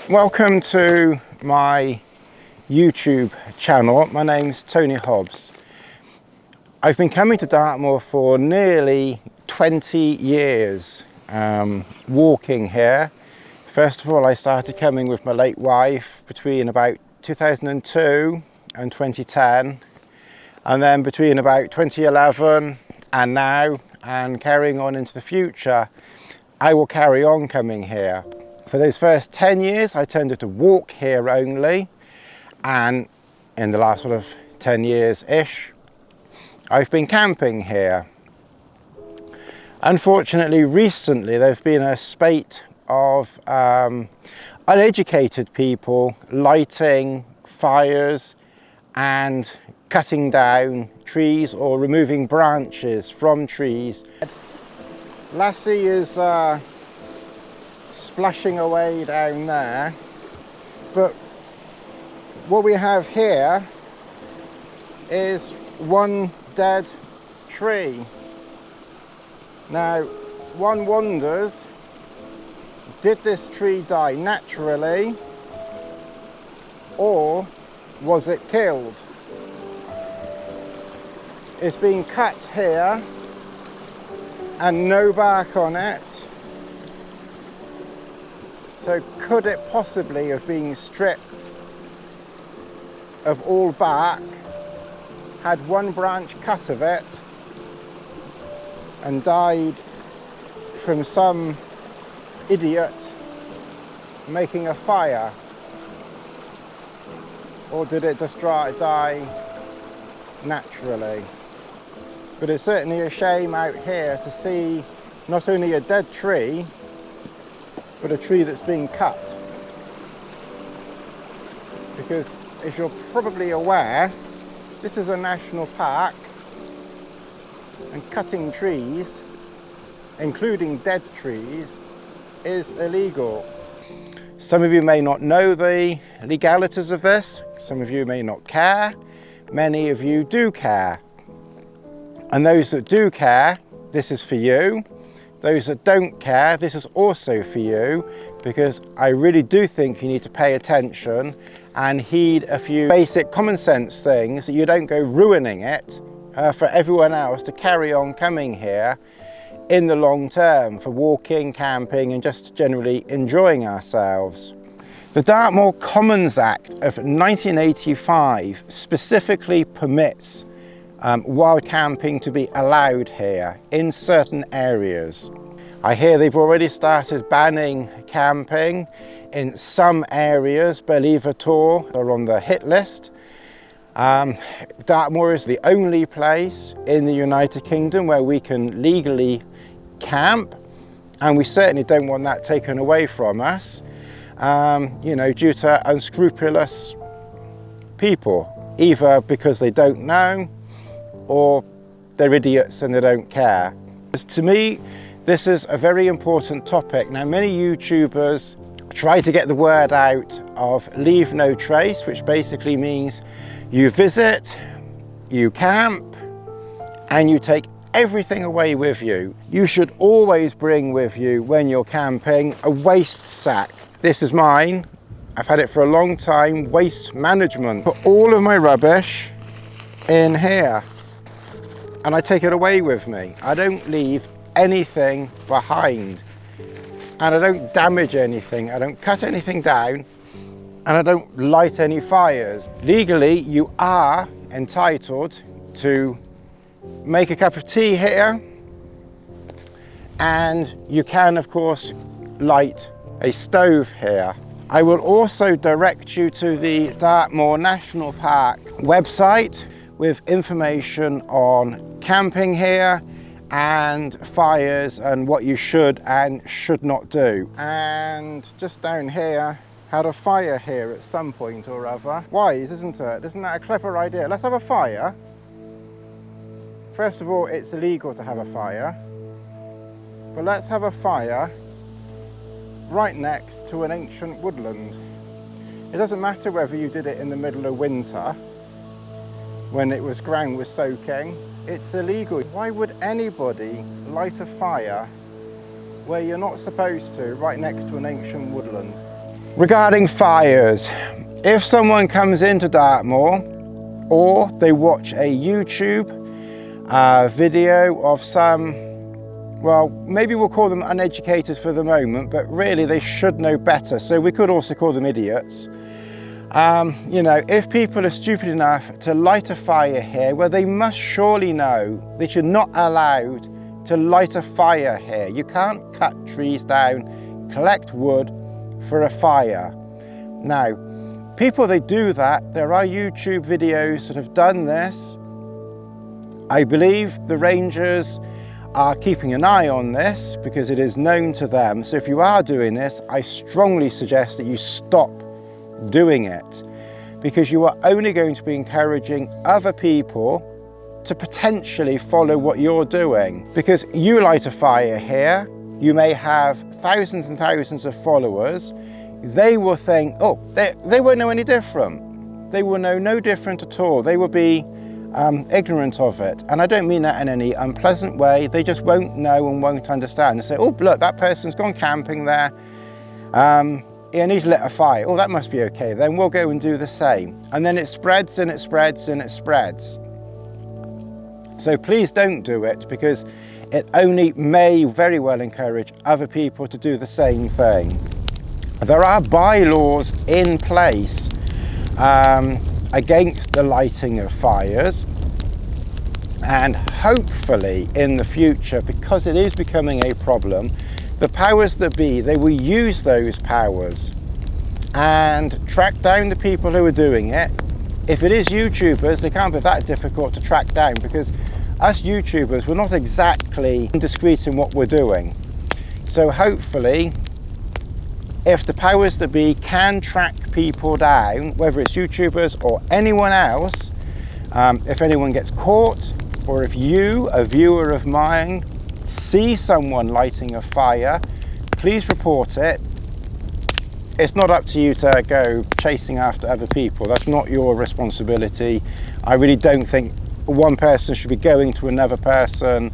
Welcome to my YouTube channel. My name's Tony Hobbs. I've been coming to Dartmoor for nearly 20 years, walking here. First of all, I started coming with my late wife between about 2002 and 2010, and then between about 2011 and now, and carrying on into the future, I will carry on coming here. For those first 10 years, I tended to walk here only, and in the last sort of 10 years-ish, I've been camping here. Unfortunately, recently, there's been a spate of uneducated people lighting fires and cutting down trees or removing branches from trees. Lassie is splashing away down there, but what we have here is one dead tree. Now, one wonders, did this tree die naturally or was it killed? It's been cut here and no bark on it. So could it possibly have been stripped of all bark, had one branch cut of it, and died from some idiot making a fire? Or did it just die naturally? But it's certainly a shame out here to see not only a dead tree, but a tree that's being cut. Because as you're probably aware, this is a national park, and cutting trees, including dead trees, is illegal. Some of you may not know the legalities of this, some of you may not care, many of you do care. And those that do care, this is for you. Those that don't care, this is also for you, because I really do think you need to pay attention and heed a few basic common sense things, so you don't go ruining it for everyone else to carry on coming here in the long term for walking, camping, and just generally enjoying ourselves. The Dartmoor Commons Act of 1985 specifically permits wild camping to be allowed here in certain areas. I hear they've already started banning camping in some areas. Believe it or are on the hit list. Dartmoor is the only place in the United Kingdom where we can legally camp, and we certainly don't want that taken away from us, you know, due to unscrupulous people, either because they don't know or they're idiots and they don't care. To me, this is a very important topic. Now, many YouTubers try to get the word out of leave no trace, which basically means you visit, you camp, and you take everything away with you. You should always bring with you, when you're camping, a waste sack. This is mine. I've had it for a long time. Waste management. Put all of my rubbish in here, and I take it away with me. I don't leave anything behind, and I don't damage anything. I don't cut anything down, and I don't light any fires. Legally, you are entitled to make a cup of tea here, and you can, of course, light a stove here. I will also direct you to the Dartmoor National Park website with information on camping here and fires and what you should and should not do. And just down here, had a fire here at some point or other. Wise, isn't it? Isn't that a clever idea? Let's have a fire. First of all, it's illegal to have a fire, but let's have a fire right next to an ancient woodland. It doesn't matter whether you did it in the middle of winter when ground was soaking, it's illegal. Why would anybody light a fire where you're not supposed to, right next to an ancient woodland? Regarding fires, if someone comes into Dartmoor or they watch a YouTube video of some, well, maybe we'll call them uneducated for the moment, but really they should know better, so we could also call them idiots. You know, if people are stupid enough to light a fire here, well, they must surely know that you're not allowed to light a fire here. You can't cut trees down, collect wood for a fire. Now, people that do that, there are YouTube videos that have done this. I believe the rangers are keeping an eye on this because it is known to them. So if you are doing this, I strongly suggest that you stop doing it, because you are only going to be encouraging other people to potentially follow what you're doing. Because you light a fire here, you may have thousands and thousands of followers. They will think, oh, they won't know any different. They will know no different at all. They will be ignorant of it. And I don't mean that in any unpleasant way. They just won't know and won't understand. They say, oh, look, that person's gone camping there. And he's lit a fire. Oh, that must be okay. Then we'll go and do the same. And then it spreads and it spreads and it spreads. So please don't do it, because it only may very well encourage other people to do the same thing. There are bylaws in place against the lighting of fires, and hopefully in the future, because it is becoming a problem, the powers that be, they will use those powers and track down the people who are doing it. If it is YouTubers, they can't be that difficult to track down, because us YouTubers, we're not exactly indiscreet in what we're doing. So hopefully, if the powers that be can track people down, whether it's YouTubers or anyone else, if anyone gets caught, or if you, a viewer of mine, see someone lighting a fire, please report it. It's not up to you to go chasing after other people. That's not your responsibility. I really don't think one person should be going to another person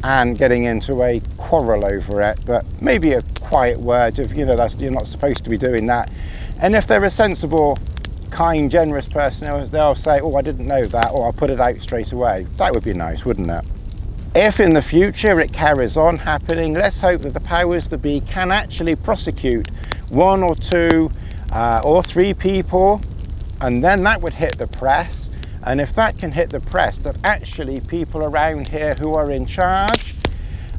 and getting into a quarrel over it, but maybe a quiet word of, you know, that's, you're not supposed to be doing that. And if they're a sensible, kind, generous person, they'll say, oh, I didn't know that, or I'll put it out straight away. That would be nice, wouldn't it? If in the future it carries on happening, let's hope that the powers that be can actually prosecute one or two or three people, and then that would hit the press. And if that can hit the press, that actually people around here who are in charge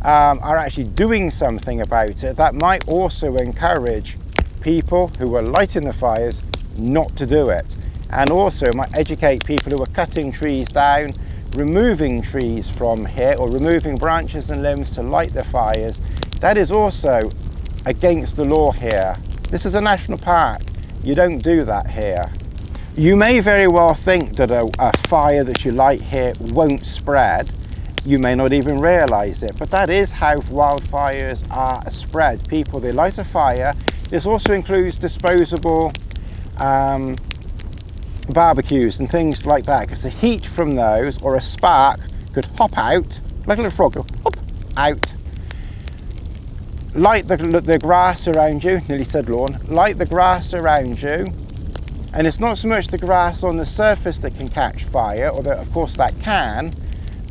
are actually doing something about it, that might also encourage people who are lighting the fires not to do it, and also might educate people who are cutting trees down, removing trees from here, or removing branches and limbs to light the fires. That is also against the law here. This is a national park. You don't do that here. You may very well think that a fire that you light here won't spread. You may not even realize it, but that is how wildfires are spread. People, they light a fire. This also includes disposable barbecues and things like that, because the heat from those, or a spark, could hop out like a little frog, go hop out, light the grass around you. Nearly said lawn. Light the grass around you, and it's not so much the grass on the surface that can catch fire, although of course that can,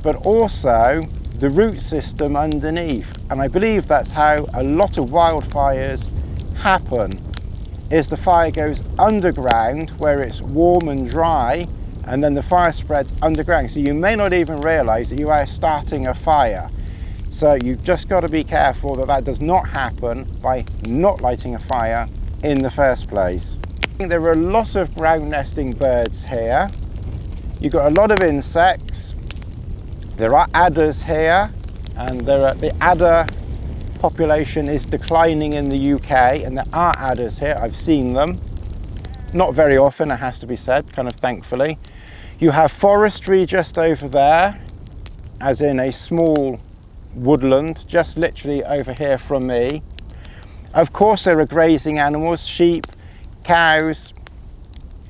but also the root system underneath. And I believe that's how a lot of wildfires happen, is the fire goes underground where it's warm and dry, and then the fire spreads underground. So you may not even realize that you are starting a fire. So you've just got to be careful that that does not happen by not lighting a fire in the first place. There are lots of ground nesting birds here. You've got a lot of insects. There are adders here, and the adder population is declining in the UK, and there are adders here. I've seen them. Not very often, it has to be said, kind of thankfully. You have forestry just over there, as in a small woodland, just literally over here from me. Of course, there are grazing animals, sheep, cows.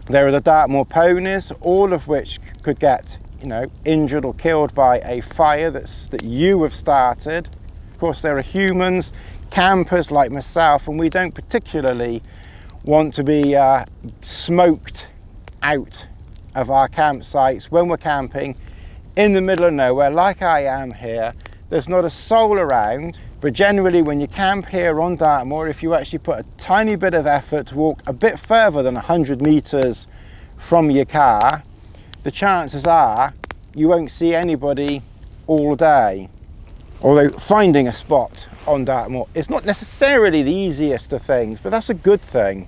There are the Dartmoor ponies, all of which could get, you know, injured or killed by a fire that you have started. Of course, there are humans, campers like myself, and we don't particularly want to be smoked out of our campsites when we're camping in the middle of nowhere like I am here. There's not a soul around, but generally when you camp here on Dartmoor, if you actually put a tiny bit of effort to walk a bit further than 100 meters from your car, the chances are you won't see anybody all day. Although finding a spot on Dartmoor is not necessarily the easiest of things, but that's a good thing.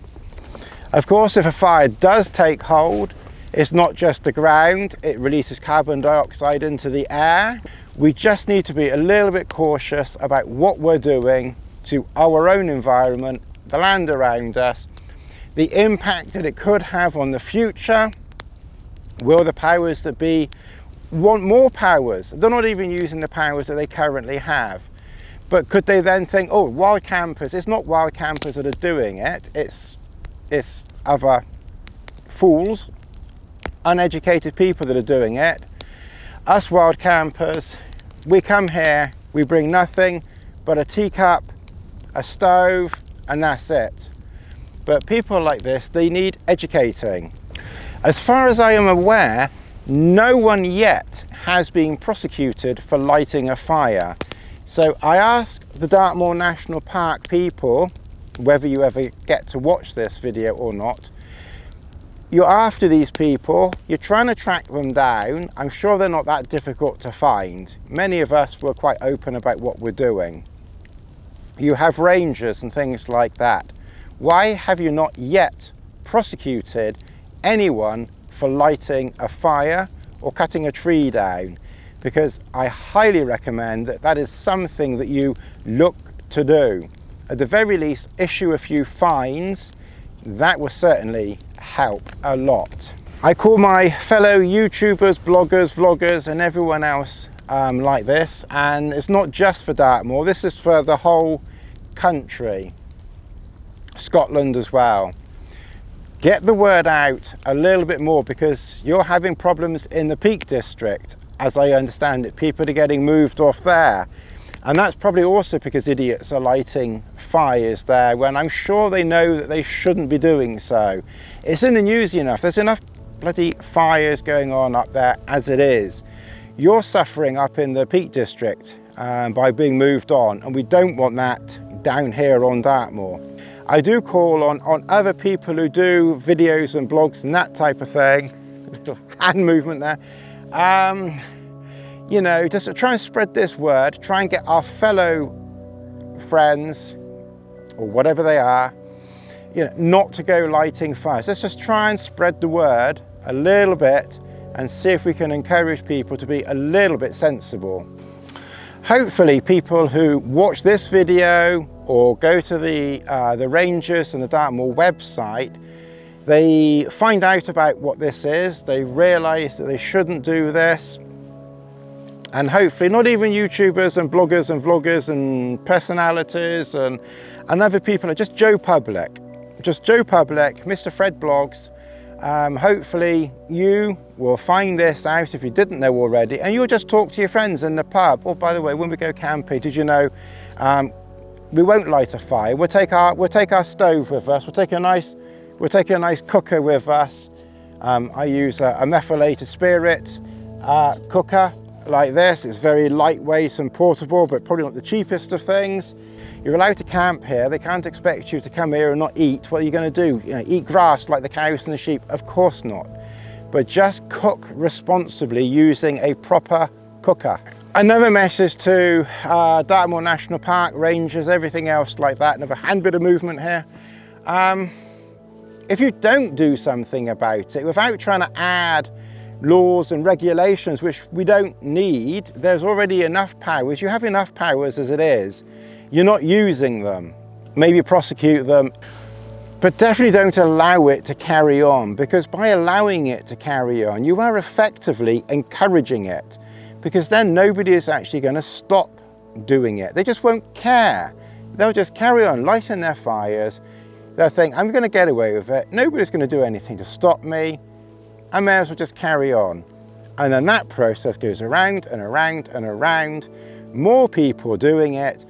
Of course, if a fire does take hold, it's not just the ground, it releases carbon dioxide into the air. We just need to be a little bit cautious about what we're doing to our own environment, the land around us, the impact that it could have on the future. Will the powers that be want more powers? They're not even using the powers that they currently have. But could they then think, oh, wild campers? It's not wild campers that are doing it, it's other fools, uneducated people that are doing it. Us wild campers, we come here, we bring nothing but a teacup, a stove, and that's it. But people like this, they need educating. As far as I am aware, no one yet has been prosecuted for lighting a fire. So I asked the Dartmoor National Park people, whether you ever get to watch this video or not, you're after these people, you're trying to track them down. I'm sure they're not that difficult to find. Many of us were quite open about what we're doing. You have rangers and things like that. Why have you not yet prosecuted anyone for lighting a fire or cutting a tree down? Because I highly recommend that that is something that you look to do. At the very least, issue a few fines. That will certainly help a lot. I call my fellow YouTubers, bloggers, vloggers and everyone else like this, and it's not just for Dartmoor, this is for the whole country, Scotland as well. Get the word out a little bit more, because you're having problems in the Peak District, as I understand it. People are getting moved off there, and that's probably also because idiots are lighting fires there when I'm sure they know that they shouldn't be doing so. It's in the news enough, there's enough bloody fires going on up there as it is. You're suffering up in the Peak District by being moved on, and we don't want that down here on Dartmoor. I do call on other people who do videos and blogs and that type of thing, little hand movement there, you know, just to try and spread this word, try and get our fellow friends, or whatever they are, you know, not to go lighting fires. Let's just try and spread the word a little bit and see if we can encourage people to be a little bit sensible. Hopefully people who watch this video or go to the Rangers and the Dartmoor website, they find out about what this is, they realise that they shouldn't do this, and hopefully not even YouTubers and bloggers and vloggers and personalities and other people, are just Joe Public, Mr. Fred Blogs. Hopefully you will find this out if you didn't know already, and you'll just talk to your friends in the pub. Oh, by the way, when we go camping, did you know we won't light a fire? We'll take our stove with us. We'll take a nice cooker with us. I use a methylated spirit cooker like this. It's very lightweight and portable, but probably not the cheapest of things. You're allowed to camp here. They can't expect you to come here and not eat. What are you going to do? You know, eat grass like the cows and the sheep? Of course not. But just cook responsibly using a proper cooker. Another message to Dartmoor National Park, rangers, everything else like that. Another hand bit of movement here. If you don't do something about it, without trying to add laws and regulations, which we don't need, there's already enough powers. You have enough powers as it is. You're not using them. Maybe prosecute them, but definitely don't allow it to carry on, because by allowing it to carry on, you are effectively encouraging it, because then nobody is actually going to stop doing it. They just won't care. They'll just carry on lighting their fires. They'll think, I'm going to get away with it. Nobody's going to do anything to stop me. I may as well just carry on. And then that process goes around and around and around, more people doing it,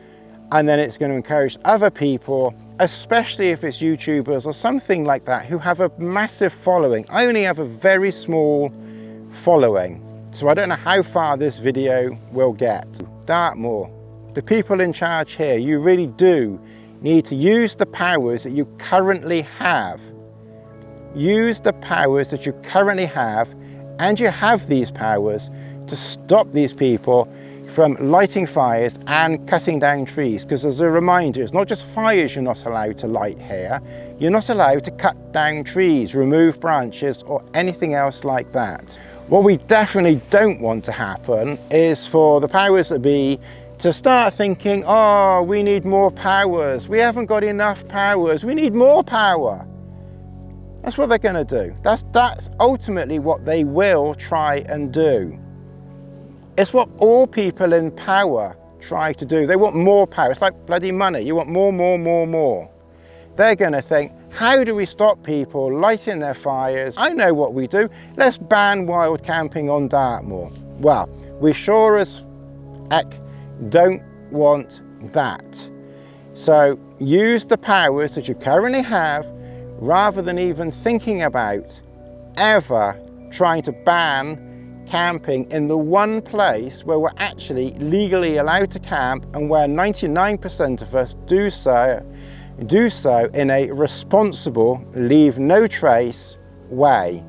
and then it's going to encourage other people especially if it's YouTubers or something like that who have a massive following. I only have a very small following, so I don't know how far this video will get. Dartmoor, the people in charge here, you really do need to use the powers that you currently have. Use the powers that you currently have, and you have these powers to stop these people from lighting fires and cutting down trees. Because as a reminder, it's not just fires you're not allowed to light here, you're not allowed to cut down trees, remove branches, or anything else like that. What we definitely don't want to happen is for the powers that be to start thinking, oh, we need more powers, we haven't got enough powers, we need more power. That's what they're going to do. That's ultimately what they will try and do. It's what all people in power try to do. They want more power. It's like bloody money. You want more, more, more, more. They're going to think, how do we stop people lighting their fires? I know what we do. Let's ban wild camping on Dartmoor. Well, we sure as heck don't want that. So use the powers that you currently have, rather than even thinking about ever trying to ban camping in the one place where we're actually legally allowed to camp, and where 99% of us do so in a responsible, leave no trace way.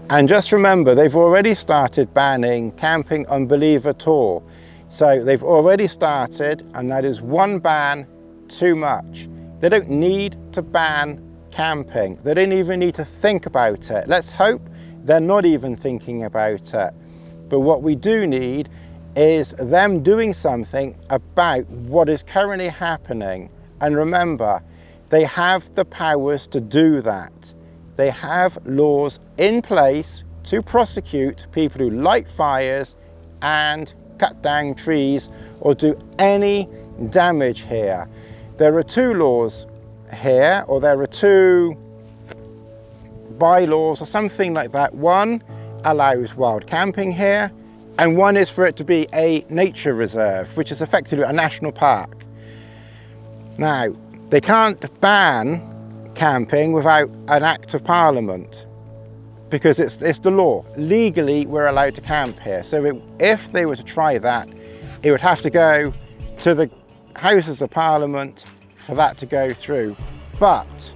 And just remember, they've already started banning camping on Believer Tour. So they've already started, and that is one ban too much. They don't need to ban camping. They don't even need to think about it. Let's hope they're not even thinking about it. But what we do need is them doing something about what is currently happening. And remember, they have the powers to do that. They have laws in place to prosecute people who light fires and cut down trees or do any damage here. There are two laws here, or there are two bylaws or something like that. One allows wild camping here, and one is for it to be a nature reserve, which is effectively a national park. Now, they can't ban camping without an act of parliament, because it's the law. Legally, we're allowed to camp here. So if they were to try that, it would have to go to the Houses of Parliament for that to go through. But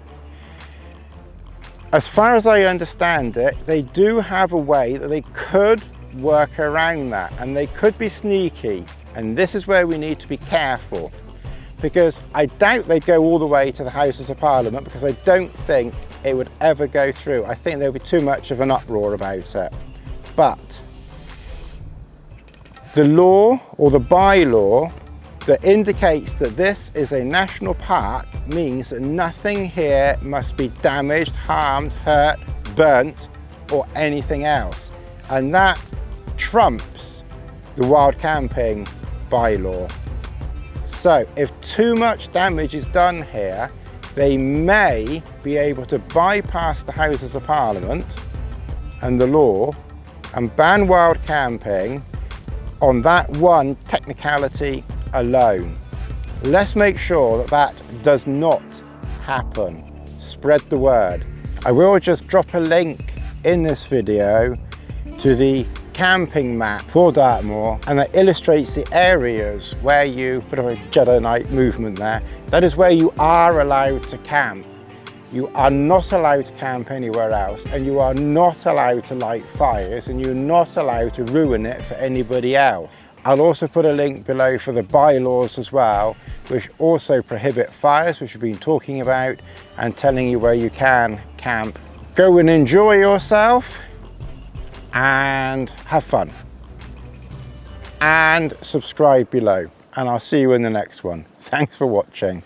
as far as I understand it, they do have a way that they could work around that, and they could be sneaky. And this is where we need to be careful, because I doubt they'd go all the way to the Houses of Parliament, because I don't think it would ever go through. I think there would be too much of an uproar about it. But the law, or the bylaw, that indicates that this is a national park means that nothing here must be damaged, harmed, hurt, burnt, or anything else. And that trumps the wild camping bylaw. So if too much damage is done here, they may be able to bypass the Houses of Parliament and the law and ban wild camping on that one technicality alone. Let's make sure that that does not happen. Spread the word. I will just drop a link in this video to the camping map for Dartmoor, and that illustrates the areas where you put a Jedi Knight movement there. That is where you are allowed to camp. You are not allowed to camp anywhere else, and you are not allowed to light fires, and you're not allowed to ruin it for anybody else. I'll also put a link below for the bylaws as well, which also prohibit fires, which we've been talking about, and telling you where you can camp. Go and enjoy yourself and have fun. And subscribe below, and I'll see you in the next one. Thanks for watching.